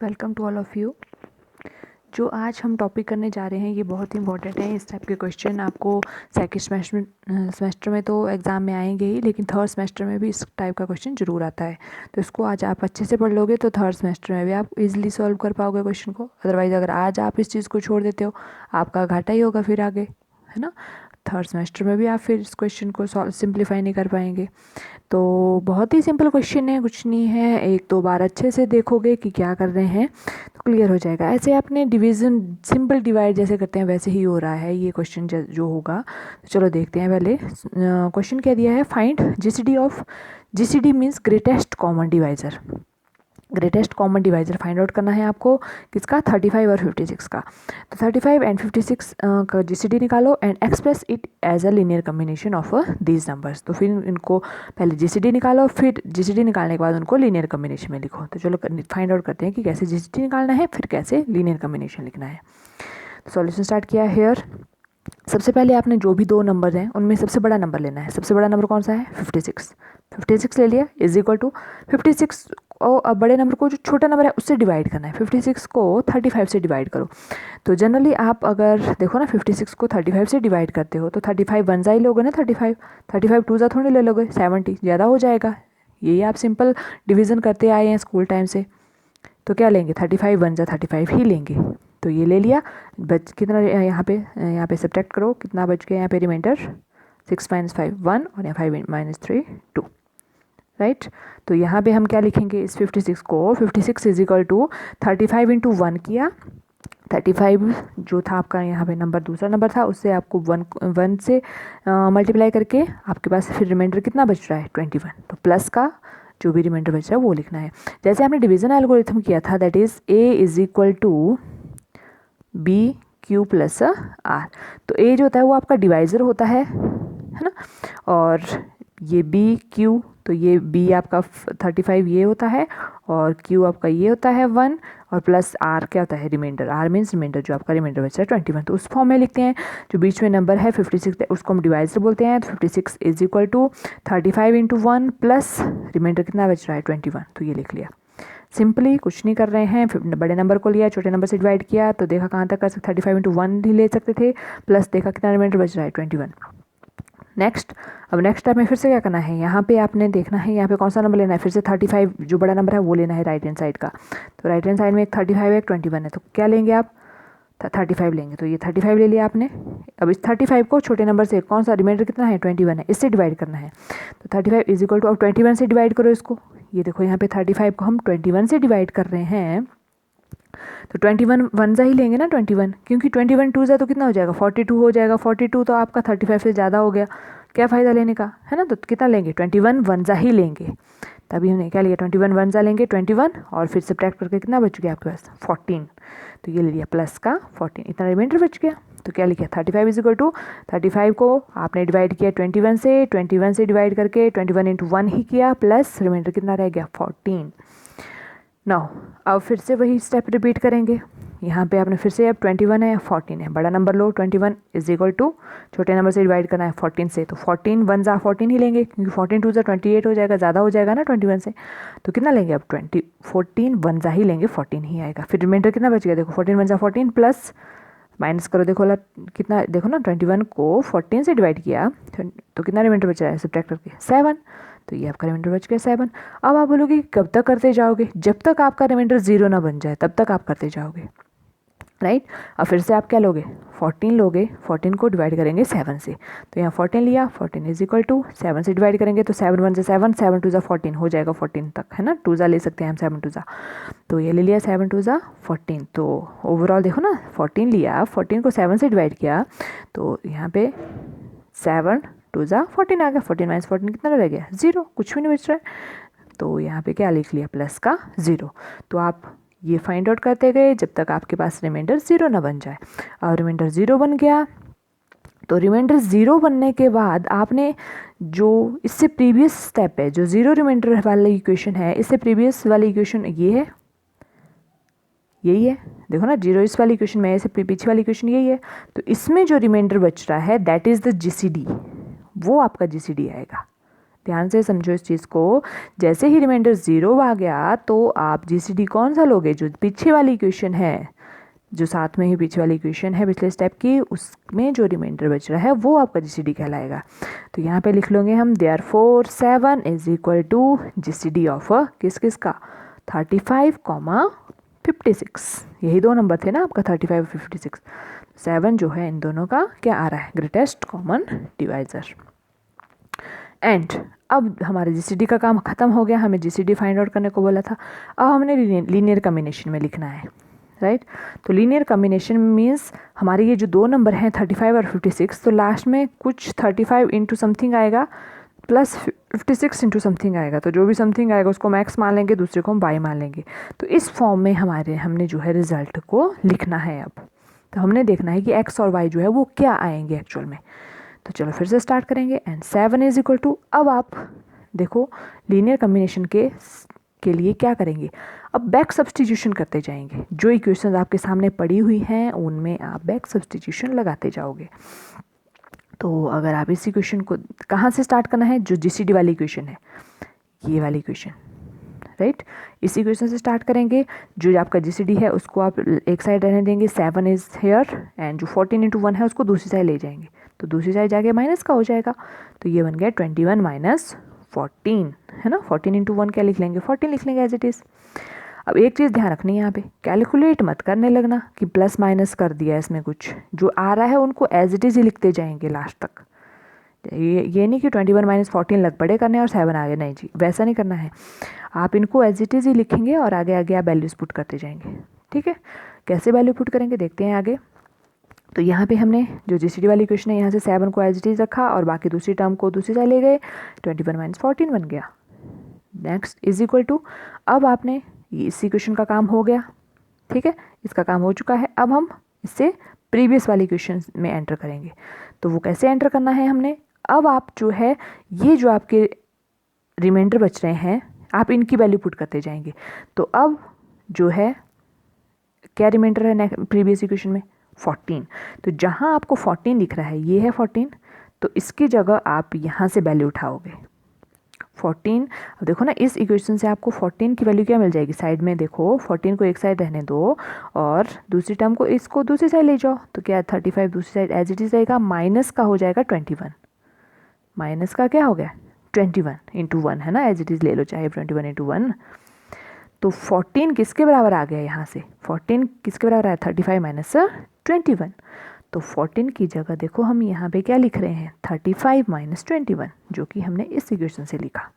Welcome to all of you. जो आज हम टॉपिक करने जा रहे हैं ये बहुत ही इंपॉर्टेंट है। इस टाइप के क्वेश्चन आपको सेकंड सेमेस्टर में तो एग्ज़ाम में आएंगे ही, लेकिन थर्ड सेमेस्टर में भी इस टाइप का क्वेश्चन ज़रूर आता है। तो इसको आज आप अच्छे से पढ़ लोगे तो थर्ड सेमेस्टर में भी आप इजीली सॉल्व कर पाओगे क्वेश्चन को। अदरवाइज़ अगर आज आप इस चीज़ को छोड़ देते हो आपका घाटा ही होगा फिर आगे, है ना। थर्ड सेमेस्टर में भी आप फिर इस क्वेश्चन को सिंप्लीफाई नहीं कर पाएंगे। तो बहुत ही सिंपल क्वेश्चन है, कुछ नहीं है, एक दो बार अच्छे से देखोगे कि क्या कर रहे हैं तो क्लियर हो जाएगा। ऐसे आपने डिवीज़न सिंपल डिवाइड जैसे करते हैं वैसे ही हो रहा है ये क्वेश्चन जो होगा। तो चलो देखते हैं। पहले क्वेश्चन क्या दिया है, find GCD of, GCD means greatest common divisor. Greatest common divisor find out करना है आपको, किसका, 35 और 56 का। तो 35 एंड 56 का जीसीडी निकालो and express it as a linear combination of these numbers. तो फिर इनको पहले जीसीडी निकालो, फिर जीसीडी निकालने के बाद उनको लीनियर कम्बिनेशन में लिखो। तो चलो फाइंड आउट करते हैं कि कैसे जीसीडी निकालना है फिर कैसे लीनियर कम्बिनेशन लिखना है। तो सॉल्यूशन स्टार्ट किया है हेयर। सबसे पहले आपने जो भी दो नंबर हैं उनमें सबसे बड़ा नंबर लेना है। सबसे बड़ा नंबर कौन सा है, 56। 56 ले लिया, इज इक्वल टू 56 और अब बड़े नंबर को जो छोटा नंबर है उससे डिवाइड करना है। 56 को 35 से डिवाइड करो। तो जनरली आप अगर देखो ना 56 को 35 से डिवाइड करते हो तो 35 वन जा ही लोगे ना, 35 टू जा थोड़ी ले लोगे, 70 ज़्यादा हो जाएगा। यही आप सिंपल डिवीज़न करते आए हैं स्कूल टाइम से। तो क्या लेंगे, 35 वन जा 35 ही लेंगे। तो ये ले लिया। बच कितना यहाँ पे सब्ट्रैक्ट करो, कितना बच गया यहाँ पे रिमाइंडर, 6 - 5 1 और यहाँ 5 - 3 2, राइट। तो यहाँ पे हम क्या लिखेंगे, इस 56 को 56 इज इक्वल टू 35 इंटू 1 किया। 35 जो था आपका यहाँ पे नंबर, दूसरा नंबर था, उससे आपको वन से मल्टीप्लाई करके आपके पास फिर रिमाइंडर कितना बच रहा है, 21। तो प्लस का जो भी रिमाइंडर बच रहा है वो लिखना है। जैसे आपने डिवीजन एल्गोरिथम किया था, that is a is equal to b q plus r. तो ए जो होता है वो आपका डिवाइज़र होता है ना, और ये बी क्यू, तो ये बी आपका 35 ये होता है और क्यू आपका ये होता है 1, और प्लस आर क्या होता है, रिमाइंडर। आर मीन्स रिमाइंडर, जो आपका रिमाइंडर बचा है 21। तो उस फॉर्म में लिखते हैं। जो बीच में नंबर है 56 उसको हम डिवाइज़र बोलते हैं। तो 56 is equal to 35 into 1 plus reminder कितना बच रहा है, 21। तो ये लिख लिया। सिंपली कुछ नहीं कर रहे हैं, फिर बड़े नंबर को लिया, छोटे नंबर से डिवाइड किया, तो देखा कहाँ तक कर सकते, 35 इंटू 1 ही ले सकते थे, प्लस देखा कितना रिमाइंडर बच रहा है, 21। नेक्स्ट, अब नेक्स्ट स्टेप में फिर से क्या करना है, यहाँ पे आपने देखना है यहाँ पे कौन सा नंबर लेना है, फिर से 35 जो बड़ा नंबर है वो लेना है राइट हैंड साइड का। तो राइट हैंड साइड में एक 35 है, एक 21 है, तो क्या लेंगे आप, 35 लेंगे। तो ये 35 ले लिया आपने। अब इस 35 को छोटे नंबर से कौन सा रिमाइंडर कितना है, 21 है, इससे डिवाइड करना है। तो 35 इज इक्वल टू, अब 21 से डिवाइड करो इसको। ये देखो यहाँ पे 35 को हम 21 से डिवाइड कर रहे हैं, तो 21 वन जा ही लेंगे ना 21, क्योंकि 21 टू जा तो कितना हो जाएगा, 42 हो जाएगा। 42 तो आपका 35 से ज़्यादा हो गया, क्या फ़ायदा लेने का, है ना। तो कितना लेंगे, 21 वन जा ही लेंगे। तभी हमने क्या लिया, 21 वन जा लेंगे 21, और फिर सब्ट्रैक्ट करके कितना बच गया आपके पास, 14। तो ये ले लिया प्लस का 14, इतना रिमाइंडर बच गया। तो क्या लिखा, 35 इज इक्वल टू 35 को आपने डिवाइड किया 21 से, 21 से डिवाइड करके 21 इंटू 1 ही किया, प्लस रिमाइंडर कितना रह गया, 14। नाउ अब फिर से वही स्टेप रिपीट करेंगे। यहाँ पे आपने फिर से, अब 21 है 14 है, बड़ा नंबर लो, 21 इज इक्वल टू छोटे नंबर से डिवाइड करना है 14 से। तो 14 वन जा 14 ही लेंगे, क्योंकि 14 टू जा 28 हो जाएगा, ज़्यादा हो जाएगा ना 21 से। तो कितना लेंगे अब, 14 वन जा ही लेंगे, 14 ही आएगा। फिर रिमाइंडर कितना बच गया, देखो 14 वन जा 14 प्लस माइनस करो, देखो कितना, देखो ना 21 को 14 से डिवाइड किया तो कितना रिमाइंडर बचा है, सब्ट्रैक्ट करके 7। तो ये आपका रिमाइंडर बच गया 7। अब आप बोलोगे कब तक करते जाओगे, जब तक आपका रिमाइंडर 0 ना बन जाए तब तक आप करते जाओगे, राइट। अब फिर से आप क्या लोगे, 14 लोगे, 14 को डिवाइड करेंगे 7 से। तो यहाँ 14 लिया, 14 इज इक्वल टू 7 से डिवाइड करेंगे तो 7 वन से 7, 7 टू जा 14 हो जाएगा 14 तक, है ना। 2 जा ले सकते हैं हम, 7 टू जा। तो ये ले लिया 7 टू जा 14। तो ओवरऑल देखो ना, 14 लिया, 14 को 7 से डिवाइड किया, तो यहाँ पे 7 टू जा 14 आ गया, 14 माइनस 14 कितना रह गया, 0, कुछ भी नहीं बच रहा है। तो यहाँ पे क्या लिख लिया, प्लस का 0। तो आप ये फाइंड आउट करते गए जब तक आपके पास रिमाइंडर 0 ना बन जाए। और रिमाइंडर 0 बन गया, तो रिमाइंडर 0 बनने के बाद आपने जो इससे प्रीवियस स्टेप है, जो 0 रिमाइंडर वाला इक्वेशन है, इससे प्रीवियस वाली इक्वेशन ये है, यही है, देखो ना 0 इस वाली इक्वेशन में, ऐसे पीछे वाली इक्वेशन यही है। तो इसमें जो रिमाइंडर बच रहा है दैट इज़ द जीसीडी, वो आपका जीसीडी आएगा। ध्यान से समझो इस चीज़ को। जैसे ही रिमाइंडर 0 आ गया तो आप जीसीडी कौन सा लोगे, जो पीछे वाली इक्वेशन है, जो साथ में ही पीछे वाली इक्वेशन है पिछले स्टेप की, उसमें जो रिमाइंडर बच रहा है वो आपका जीसीडी कहलाएगा। तो यहाँ पे लिख लोगे हम therefore 7 is equal to GCD of किस किस का 35, 56। यही दो नंबर थे ना आपका 35 और 56। 7 जो है इन दोनों का क्या आ रहा है, ग्रेटेस्ट कॉमन डिवाइजर। एंड अब हमारे जीसीडी का काम खत्म हो गया, हमें जीसीडी फाइंड आउट करने को बोला था। अब हमने लीनियर कॉम्बिनेशन में लिखना है, राइट। तो लीनियर कॉम्बिनेशन मीन्स हमारे ये जो दो नंबर हैं 35 और 56, तो लास्ट में कुछ 35 इंटू समथिंग आएगा प्लस 56 इंटू समथिंग आएगा। तो जो भी समथिंग आएगा उसको मैक्स मान लेंगे, दूसरे को हम बाई मान लेंगे। तो इस फॉर्म में हमने जो है रिजल्ट को लिखना है। अब तो हमने देखना है कि एक्स और वाई जो है वो क्या आएंगे एक्चुअल में। तो चलो फिर से स्टार्ट करेंगे। एंड 7 इज इक्वल टू, अब आप देखो लीनियर कॉम्बिनेशन के लिए क्या करेंगे, अब बैक सब्सटीट्यूशन करते जाएंगे। जो इक्वेशंस आपके सामने पड़ी हुई हैं उनमें आप बैक सब्सटीट्यूशन लगाते जाओगे। तो अगर आप इस इक्वेशन को कहाँ से स्टार्ट करना है, जो जीसीडी वाली इक्वेशन है, ये वाली इक्वेशन, राइट। इस इक्वेशन से स्टार्ट करेंगे। जो आपका जीसीडी है उसको आप एक साइड रहने देंगे, 7 इज हेयर, एंड जो 14 इंटू 1 है उसको दूसरी साइड ले जाएंगे। तो दूसरी साइड जाके माइनस का हो जाएगा। तो ये बन गया 21 माइनस 14, है ना। 14 इंटू 1 क्या लिख लेंगे, 14 लिख लेंगे एज इट इज़। अब एक चीज़ ध्यान रखनी है यहाँ पे, कैलकुलेट मत करने लगना कि प्लस माइनस कर दिया इसमें कुछ। जो आ रहा है उनको एज इट इज़ ही लिखते जाएंगे लास्ट तक। ये नहीं कि 21 माइनस 14 लग पड़े करने और 7 आ गए, नहीं जी, वैसा नहीं करना है। आप इनको एज इट इज़ ही लिखेंगे और आगे आगे आप वैल्यूज पुट करते जाएंगे, ठीक है। कैसे वैल्यू पुट करेंगे देखते हैं आगे। तो यहाँ पे हमने जो जीसीडी वाली इक्वेशन है यहाँ से 7 को एज इट इज़ रखा और बाकी दूसरी टर्म को दूसरी साइड ले गए, 21 माइनस 14 बन गया। नेक्स्ट इज इक्वल टू, अब आपने इस इक्वेशन का काम हो गया, ठीक है, इसका काम हो चुका है। अब हम इससे प्रीवियस वाली इक्वेशन में एंटर करेंगे। तो वो कैसे एंटर करना है हमने, अब आप जो है ये जो आपके रिमाइंडर बच रहे हैं आप इनकी वैल्यू पुट करते जाएंगे। तो अब जो है क्या रिमाइंडर है प्रीवियस इक्वेशन में, 14। तो जहाँ आपको 14 दिख रहा है, ये है 14, तो इसकी जगह आप यहाँ से वैल्यू उठाओगे 14। अब देखो ना इस इक्वेशन से आपको 14 की वैल्यू क्या मिल जाएगी, साइड में देखो 14 को एक साइड रहने दो और दूसरी टर्म को इसको दूसरी साइड ले जाओ। तो क्या 35 दूसरी साइड एज इट इज रहेगा, माइनस का हो जाएगा 21। माइनस का क्या हो गया 21 इंटू 1, है ना, एज इट इज ले लो चाहे 21 इंटू 1। तो 14 किसके बराबर आ गया यहाँ से, 14 किसके बराबर आया 35 माइनस 21। तो 14 की जगह देखो हम यहाँ पे क्या लिख रहे हैं 35 माइनस 21, जो कि हमने इस इक्वेशन से लिखा।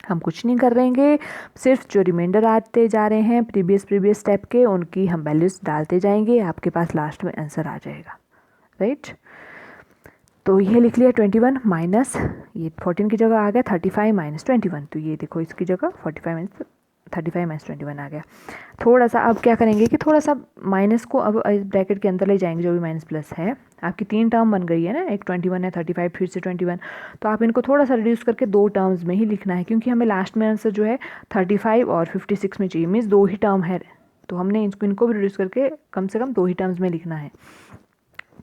हम कुछ नहीं कर रहेंगे, सिर्फ जो रिमाइंडर आते जा रहे हैं प्रीवियस स्टेप के उनकी हम वैल्यूज डालते जाएंगे, आपके पास लास्ट में आंसर आ जाएगा, राइट। तो ये लिख लिया 21 माइनस, ये 14 की जगह आ गया 35 माइनस 21। तो ये देखो इसकी जगह 35 माइनस 21 आ गया। थोड़ा सा अब क्या करेंगे कि थोड़ा सा माइनस को अब ब्रैकेट के अंदर ले जाएंगे, जो भी माइनस प्लस है। आपकी 3 टर्म बन गई है ना, एक 21 है, 35 फिर से 21। तो आप इनको थोड़ा सा रिड्यूस करके 2 टर्म्स में ही लिखना है, क्योंकि हमें लास्ट में आंसर जो है 35 और 56 में चाहिए, मीन्स 2 ही टर्म है। तो हमने इनको भी रिड्यूस करके कम से कम 2 ही टर्म्स में लिखना है।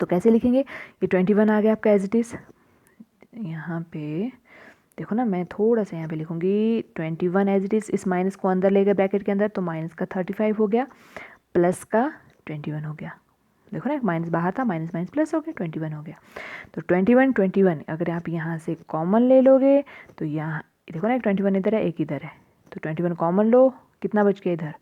तो कैसे लिखेंगे, ये 21 आ गया आपका एज इट इज़। यहाँ पे देखो ना, मैं थोड़ा सा यहाँ पे लिखूँगी 21 एज इट इज़, इस माइनस को अंदर ले गए ब्रैकेट के अंदर, तो माइनस का 35 हो गया, प्लस का 21 हो गया। देखो ना, एक माइनस बाहर था, माइनस माइनस प्लस हो गया, 21 हो गया। तो 21 अगर आप यहाँ से कॉमन ले लोगे तो यहाँ देखो ना, एक 21 इधर है, एक इधर है, तो 21 कॉमन लो, कितना बच गया इधर,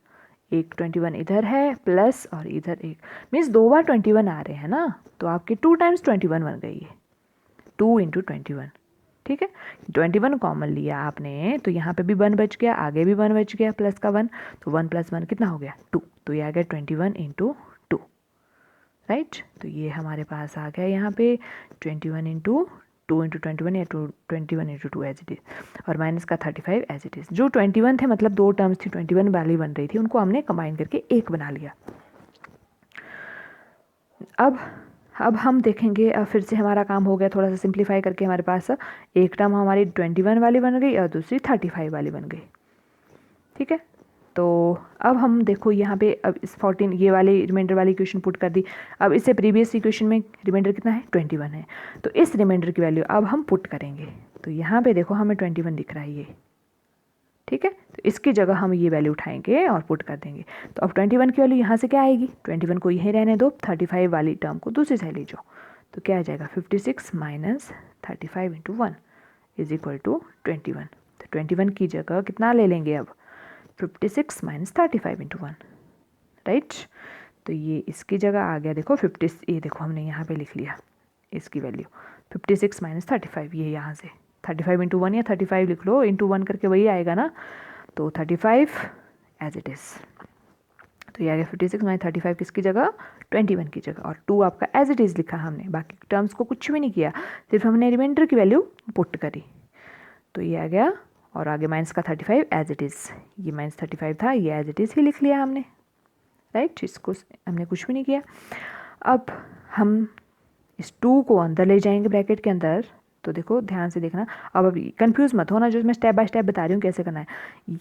एक 21 इधर है प्लस और इधर एक, मीन्स 2 बार 21 आ रहे हैं ना, तो आपके 2 टाइम्स 21 बन गई है, 2 इंटू 21, ठीक है। 21 कॉमन लिया आपने, तो यहाँ पे भी 1 बच गया, आगे भी 1 बच गया, प्लस का 1, तो 1 प्लस 1 कितना हो गया 2। तो ये आ गया 21 इंटू 2, राइट। तो ये हमारे पास आ गया यहाँ पे 21 इंटू 2 इंटू 21 या 21 इंटू 2 एज इट इज़, और माइनस का 35 एज इट इज़। जो 21 थे मतलब 2 टर्म्स थी 21 वाली बन रही थी, उनको हमने कंबाइन करके एक बना लिया। अब हम देखेंगे, फिर से हमारा काम हो गया थोड़ा सा सिंप्लीफाई करके, हमारे पास एक टर्म हमारी 21 वाली बन गई और दूसरी 35 वाली बन गई, ठीक है। तो अब हम देखो यहाँ पे अब इस 14 ये वाले रिमाइंडर वाली इक्वेशन पुट कर दी। अब इससे प्रीवियस इक्वेशन में रिमाइंडर कितना है 21 है, तो इस रिमाइंडर की वैल्यू अब हम पुट करेंगे। तो यहाँ पे देखो हमें 21 दिख रहा है ये, ठीक है। तो इसकी जगह हम ये वैल्यू उठाएंगे और पुट कर देंगे। तो अब 21 की वैल्यू यहाँ से क्या आएगी, 21 को यहीं रहने दो, 35 वाली टर्म को दूसरी साइड ले जाओ। तो क्या आ जाएगा 56 minus 35 into 1 is equal to 21। तो 21 की जगह कितना ले लेंगे अब 56 माइनस 35 इंटू 1, राइट। तो ये इसकी जगह आ गया देखो 50, ये देखो हमने यहाँ पे लिख लिया इसकी वैल्यू 56 माइनस 35, ये यहाँ से 35 इंटू 1 या 35 लिख लो, इंटू 1 करके वही आएगा ना। तो 35 एज इट इज़, तो ये आ गया 56 माइनस 35 किसकी जगह 21 की जगह, और 2 आपका एज इट इज़ लिखा हमने, बाकी टर्म्स को कुछ भी नहीं किया, सिर्फ हमने रिमाइंडर की वैल्यू पुट करी। तो ये आ गया, और आगे माइनस का 35 एज इट इज़, ये माइनस 35 था, ये एज इट इज़ ही लिख लिया हमने, राइट। इसको हमने कुछ भी नहीं किया। अब हम इस 2 को अंदर ले जाएंगे ब्रैकेट के अंदर। तो देखो ध्यान से देखना, अब अभी कंफ्यूज मत होना, जो मैं स्टेप बाय स्टेप बता रही हूँ कैसे करना है।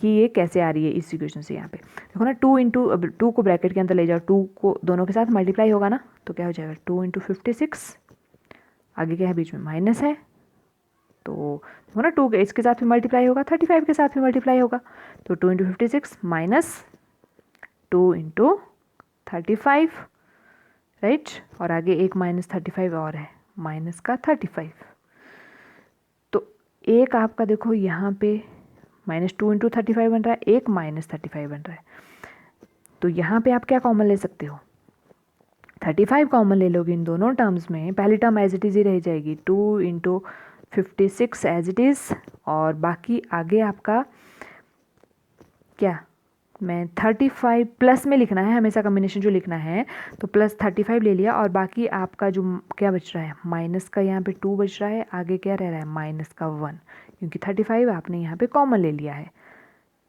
ये कैसे आ रही है इस इक्वेशन से, यहाँ पे देखो ना 2 इंटू, अब 2 को ब्रैकेट के अंदर ले जाओ, 2 को दोनों के साथ मल्टीप्लाई होगा ना, तो क्या हो जाएगा 2 इंटू 56, आगे क्या है बीच में माइनस है, तो देखो ना 2 इसके साथ भी मल्टीप्लाई होगा, 35 के साथ भी मल्टीप्लाई होगा, तो 2 इंटू 56 माइनस 2 इंटू 35, राइट। और आगे एक माइनस 35 और है, माइनस का 35। तो एक आपका देखो यहाँ पे माइनस 2 इंटू 35 बन रहा है, एक माइनस 35 बन रहा है। तो यहाँ पे आप क्या कॉमन ले सकते हो, 35 कॉमन ले लोगे इन दोनों टर्म्स में, पहली टर्म एज इट इज़ ही रह जाएगी 2 इंटू 56 एज इट इज़, और बाकी आगे आपका क्या, मैं 35 प्लस में लिखना है हमेशा, कम्बिनेशन जो लिखना है, तो प्लस 35 ले लिया, और बाकी आपका जो क्या बच रहा है माइनस का, यहाँ पे 2 बच रहा है, आगे क्या रह रहा है माइनस का 1, क्योंकि 35 आपने यहाँ पे कॉमन ले लिया है।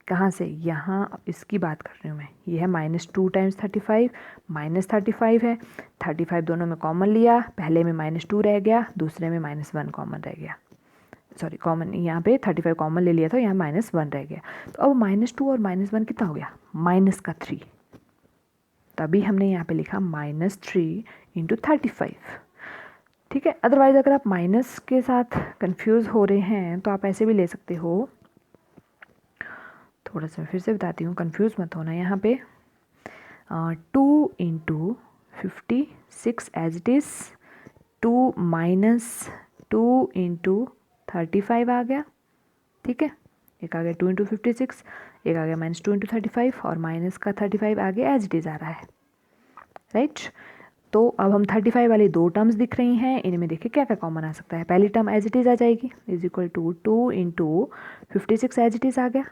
कहाँ से, यहाँ इसकी बात कर रही हूँ मैं, ये है -2 टाइम्स 35, -35 है, 35 दोनों में कॉमन लिया, पहले में -2 रह गया, दूसरे में -1 कॉमन रह गया, सॉरी कॉमन यहाँ पे 35 कॉमन ले लिया था, यहाँ -1 रह गया। तो अब -2 और -1 कितना हो गया माइनस का 3, तभी हमने यहाँ पे लिखा -3 इंटू 35, ठीक है। अदरवाइज अगर आप माइनस के साथ कंफ्यूज हो रहे हैं तो आप ऐसे भी ले सकते हो, थोड़ा सा फिर से बताती हूँ, कंफ्यूज मत होना। यहाँ पे 2 into 56 as it is, 2 minus 2 into 35 आ गया, ठीक है। एक आ गया 2 इंटू 56, एक आ गया -2 इंटू 35, और माइनस का 35 आगे एज इट इज़ आ रहा है, राइट। तो अब हम 35 वाली 2 टर्म्स दिख रही हैं, इनमें देखिए क्या क्या कॉमन आ सकता है। पहली टर्म एज इट इज़ आ जाएगी, is equal to 2 into 56 as it is आ गया,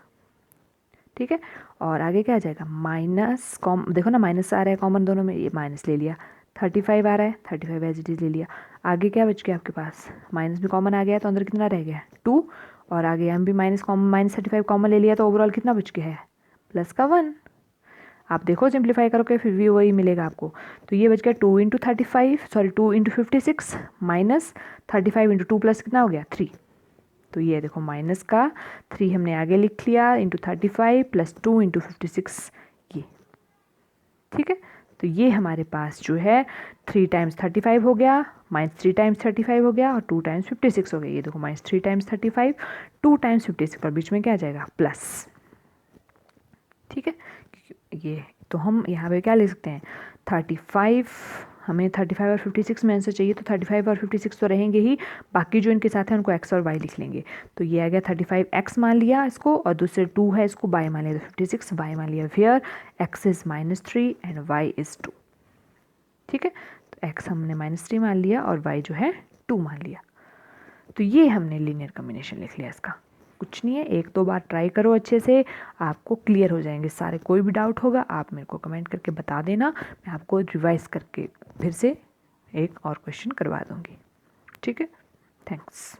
ठीक है। और आगे क्या आ जाएगा माइनस, देखो ना माइनस आ रहा है कॉमन दोनों में, ये माइनस ले लिया, 35 आ रहा है, 35 एज इट इज़ ले लिया, आगे क्या बच गया आपके पास, माइनस भी कॉमन आ गया, तो अंदर कितना रह गया 2, और आगे हम भी -35 कॉमन ले लिया, तो ओवरऑल कितना बच गया है प्लस का 1। आप देखो सिंप्लीफाई करोगे फिर भी वही मिलेगा आपको। तो ये बच गया 2 इंटू 56 माइनस 35 इंटू 2 प्लस कितना हो गया 3, तो ये देखो माइनस का 3 हमने आगे लिख लिया इंटू 35 प्लस 2 इंटू 56, ये ठीक है। तो ये हमारे पास जो है 3 टाइम्स 35 हो गया, -3 टाइम्स 35 हो गया, और 2 टाइम्स 56 हो गया। ये देखो -3 टाइम्स 35, 2 टाइम्स 56, पर बीच में क्या आ जाएगा प्लस, ठीक है। ये तो हम यहाँ पे क्या ले सकते हैं 35, हमें 35 और 56 में आंसर चाहिए, तो 35 और 56 तो रहेंगे ही, बाकी जो इनके साथ है उनको x और y लिख लेंगे। तो ये आ गया 35x मान लिया इसको, और दूसरे 2 है इसको y मान लिया, तो 56 y मान लिया, where x is -3 and y is 2, ठीक है। तो x हमने -3 मान लिया और y जो है 2 मान लिया। तो ये हमने लीनियर कॉम्बिनेशन लिख लिया इसका, कुछ नहीं है, 1-2 बार ट्राई करो अच्छे से, आपको क्लियर हो जाएंगे सारे। कोई भी डाउट होगा आप मेरे को कमेंट करके बता देना, मैं आपको रिवाइज करके फिर से एक और क्वेश्चन करवा दूँगी, ठीक है। थैंक्स।